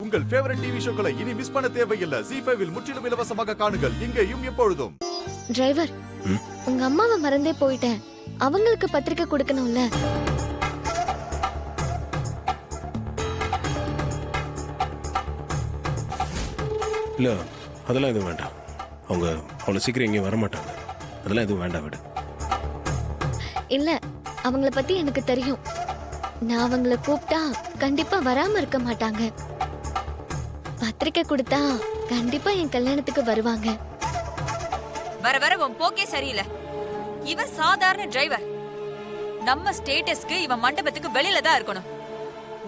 உங்கள் favourite TV ஷோக்களை இனி miss பண்ண தேவையில்லை. ZEE5 இல் முற்றிலும் இலவசமாக காணுங்கள். இங்கேயும் எப்பொழுதும். டிரைவர், உங்க அம்மாவை மறந்தே போயிட்டேன். அவங்களுக்கு பத்திரிக்கை கொடுக்கணும்ல. இல்ல அதெல்லாம் எதுவும் வேண்டாம். அவங்க அவ்வளவு சீக்கிரம் இங்கே வரமாட்டாங்க. அதெல்லாம் எதுவும் வேண்டாம் விடு. இல்ல, அவங்கள பத்தி எனக்கு தெரியும். நான் அவங்கள கூப்பிட்டா கண்டிப்பா வராம இருக்க மாட்டாங்க. பத்திரிக்கை கொடுத்தா கண்டிப்பா என் கல்யாணத்துக்கு வருவாங்க. வர வர உன் போக்கே சரியில்லை. இவன் சாதாரண டிரைவர். நம்ம ஸ்டேட்டஸ்க்கு இவன் மண்டபத்துக்கு வெளியில தான் இருக்கணும்,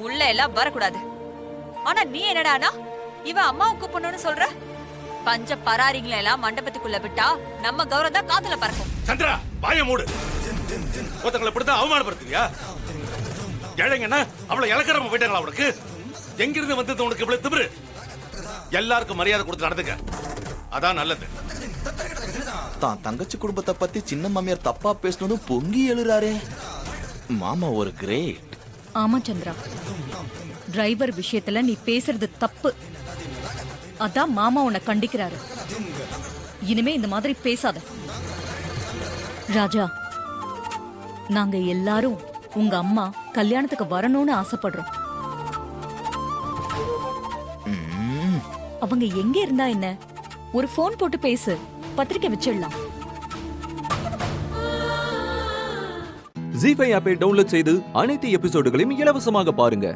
உள்ள எல்லாம் வரக்கூடாது. ஆனா நீ என்னடானா இவன் அம்மாவை கூப்பிடணும்னு சொல்ற. பஞ்ச பராரிங்களை எல்லாம் மண்டபத்துக்குள்ள விட்டா நம்ம கௌரவம் தான் காத்துல பறக்கும். சந்திரா, வாய மூடு. ஒருத்தங்களை இப்படித்தான் அவமானப்படுத்துவியா? ஏழைங்கன்னா அவளை இலக்கரமா போயிட்டாங்களா உனக்கு? எங்கிருந்து வந்தது உனக்கு இவ்வளவு திமிரு? எல்லாருக்கும் மரியாதை கொடுத்து நடந்துக்க, அதான் நல்லது. தான் தங்கச்சி குடும்பத்தை பத்தி சின்ன மாமியார் தப்பா பேசணும் பொங்கி எழுறாரே. மாமா ஒரு கிரேட். ஆமா சந்திரா, டிரைவர் விஷயத்துல நீ பேசுறது தப்பு. அதான் மாமா உன்னை கண்டிக்கிறாரு. இனிமே இந்த மாதிரி பேசாத. ராஜா, நாங்க எல்லாரும் உங்க அம்மா கல்யாணத்துக்கு வரணும்னு ஆசைப்படுறோம். அவங்க எங்க இருந்தா என்ன, ஒரு போன் போட்டு பேசு, பத்திரிக்கை வச்சிடலாம். ZEE5 ஆப்பை டவுன்லோட் செய்து அனைத்து எபிசோடுகளையும் இலவசமாக பாருங்க.